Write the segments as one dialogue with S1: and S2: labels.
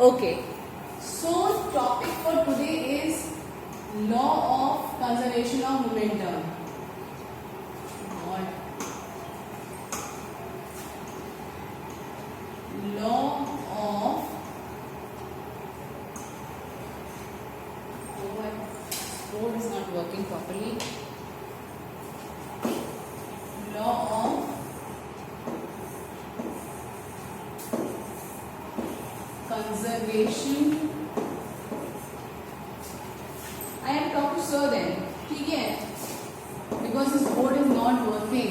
S1: Okay, so topic for today is law of conservation of momentum. What? Law of board is not working properly. Law of conservation. I have talked to sir then, ठीक है, because this board is not working.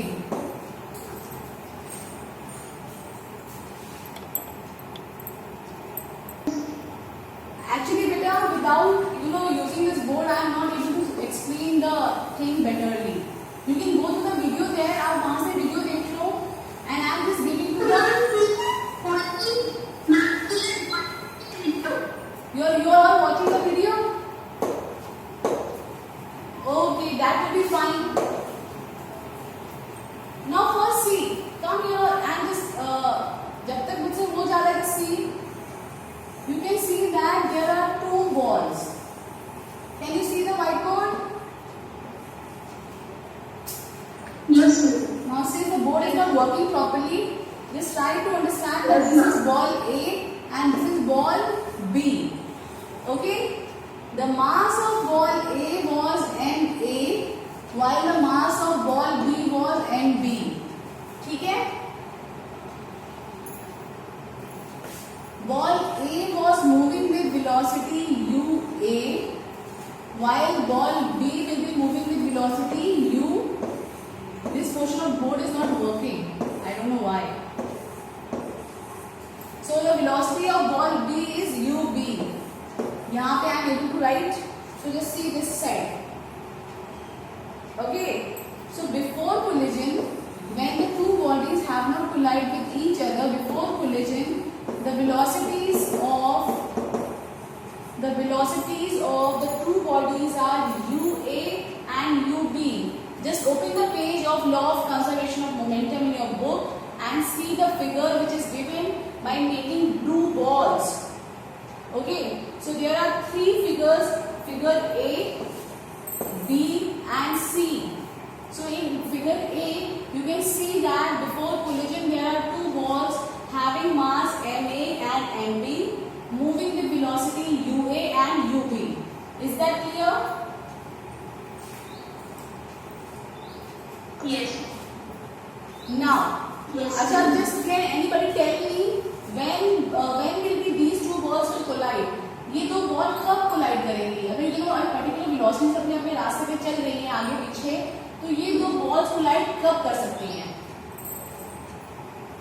S1: Actually, beta, without using this board, I am not able to explain the thing betterly. You can go to the video there. आप वहाँ से video देख लो, and I am just giving you the. You are all watching the video? Okay, that will be fine. Now first see, come here and just जब तक मुझसे हो जा रहा है see, you can see that there are two balls. Can you see the whiteboard?
S2: Yes, sir.
S1: Now since the board is not working properly, just try to understand that this is ball A and this is ball B. Okay? The mass of ball A was NA while the mass of ball B was NB. ठीक है? Ball A was moving with velocity UA while ball B will be moving with velocity U. This portion of board is not working. I don't know why. So the velocity of ball B is UB. यहाँ पे I am able to write. So just see this side. Okay. So before collision, when the two bodies have not collided with each other before collision, the velocities of the two bodies are UA and UB. Just open the page of law of conservation of momentum in your book and see the figure which is given by making blue balls. Okay, so there are three figures, figure A, B and C. So in figure A, you can see that before collision there are two balls having mass MA and MB moving with velocity UA and UB. Is that clear?
S2: Yes.
S1: Now,
S2: Yes.
S1: Acha, just can anybody tell me when will be these two balls will collide? ये दो ball कब collide करेंगी? अगर ये दोनों particular velocity से अपने अपने रास्ते पे चल रही हैं आगे पीछे, तो ये दो बॉल्स कोलाइड कब कर सकती हैं?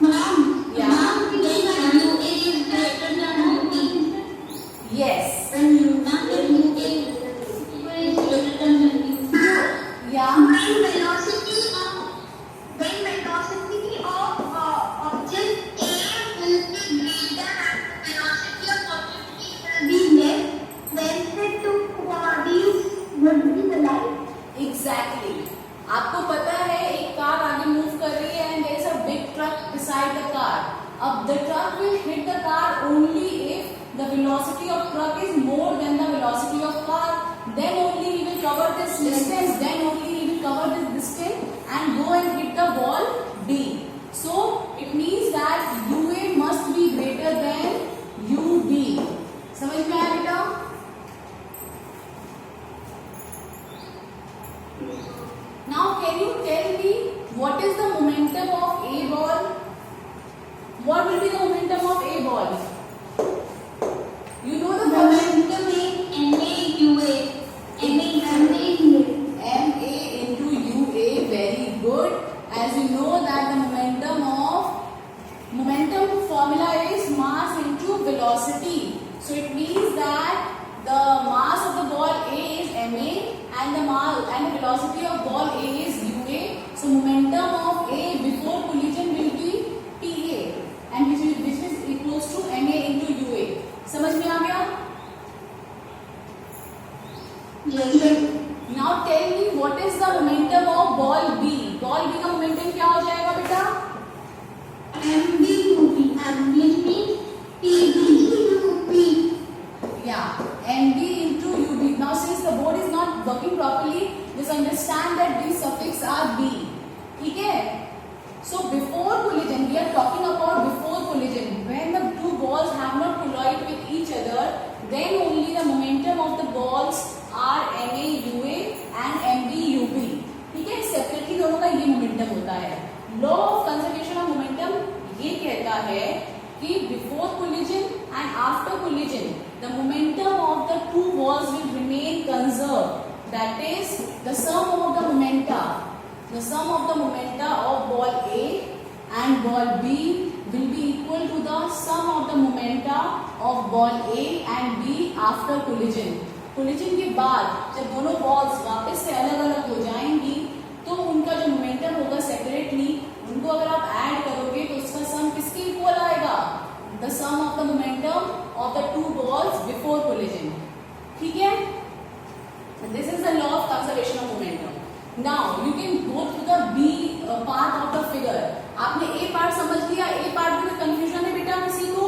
S2: Ma'am,
S1: Yeah.
S2: ma'am, when UA is greater than UB.
S1: Yes.
S2: When UA is greater than UB.
S1: Yeah.
S2: When velocity of object A will be greater and velocity of object B will be less, then the two bodies would be collide.
S1: Exactly. आपको पता है एक car आगे move कर रही है and there is a big truck beside the car. अब the truck will hit the car only if the velocity of truck is more than the velocity of car. Then only he will cover this distance. Then only he will cover this distance and go and hit the ball B. So it means that UA must be greater than UB. समझ में आया बेटा? Now can you tell me what is the momentum of A ball? What will be the momentum of A ball? You know the
S2: Momentum is MA
S1: MA into UA. Very good. As you know that the momentum formula is mass into velocity. So it means that the mass of the ball A is MA and the velocity of ball A is UA. So momentum of A before collision will be PA and which is equals to MA into UA. समझ में आ गया?
S2: Yes.
S1: Now tell me what is the momentum of ball B? Ball B का momentum क्या हो जाएगा बेटा?
S2: MB means PB
S1: कि before collision and after collision the momentum of the two balls will remain conserved. That is the sum of the momenta of ball A and ball B will be equal to the sum of the momenta of ball A and B after collision. collision के बाद जब दोनों balls वापस से अलग अलग हो जाएंगी तो उनका जो मोमेंटम होगा सेपरेटली, उनको अगर आप ऐड करोगे तो उसका सम किसके इक्वल आएगा? The sum of the momentum of the two balls before collision. ठीक है, this is the law of conservation of momentum. Now you can go through the B part of the figure. आपने A part समझ लिया. ए part में confusion है बेटा किसी को?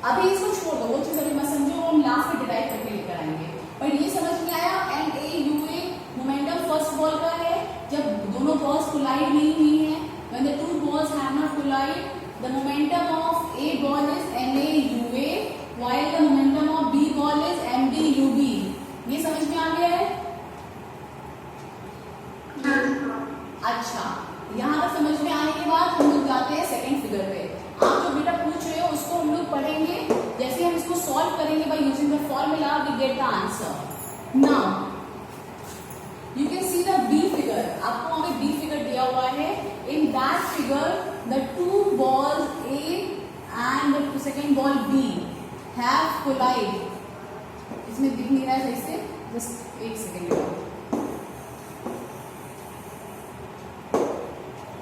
S1: अभी इसको छोड़ दो, वो चीज अभी मत समझो, हम लास्ट में डिराइव करके लेकर आएंगे. पर ये समझ में आया m A u A momentum first ball का है जब दोनों बॉल्स कोलाइड नहीं हुई हैं. When the two balls have not collide the momentum of A ball is m A u A while the momentum of B ball is m B u B. ये समझ में आ गया है? अच्छा, यहाँ तक समझ में आने के बाद हम लोग जाते हैं सेकंड फिगर पे. आप जो बेटा पूछ रहे हो उसको हम लोग पढ़ेंगे. जैसे हम इसको सॉल्व करेंगे by using the formula we get the answer. Now you can see the B figure. आपको हमें बी फिगर दिया हुआ है. In that figure the two balls A and the second ball B have collide. इसमें दिख नहीं रहा है सही से, जस्ट एक second.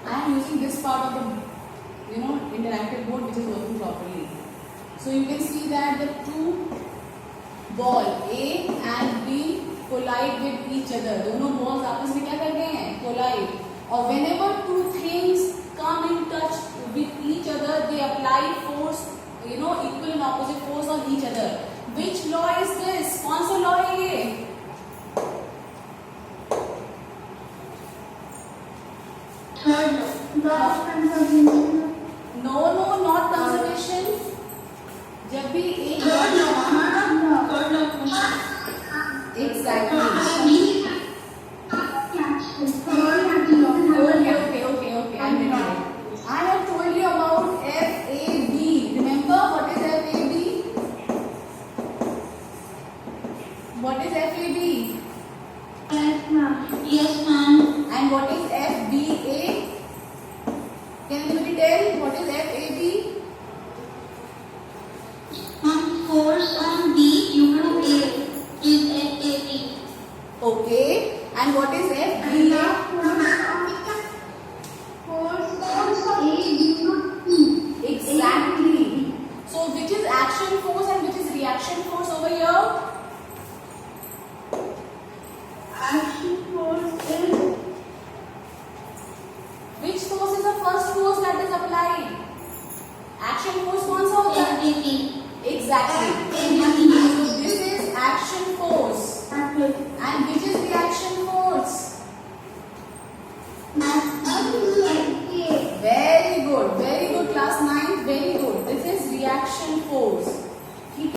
S1: I am using this part of the interactive board which is working properly. So you can see that the two ball A and B collide with each other. दोनों balls आपस में क्या करते हैं? Collide. और whenever two things come in touch with each other, they apply force, equal and opposite force on each other. Which law is this? कौन सा law है ये? No, not conservation. जब भी एक exactly. Okay. I'm ready. I have told you about FAB. Remember what is FAB? What is FAB?
S2: Yes, ma'am.
S1: And what is FBA? Can anybody tell what is FAB?
S2: Force on B due to A is FAB.
S1: Okay. And what is FBA?
S2: Force on A due to B.
S1: Exactly. So which is action force and which is reaction force over here?
S2: Action force is.
S1: Which force is the first force that is applied? Action force कौन सा होता है? Exactly. So this is action force. And which is reaction force? Very good class 9. Very good. This is reaction force.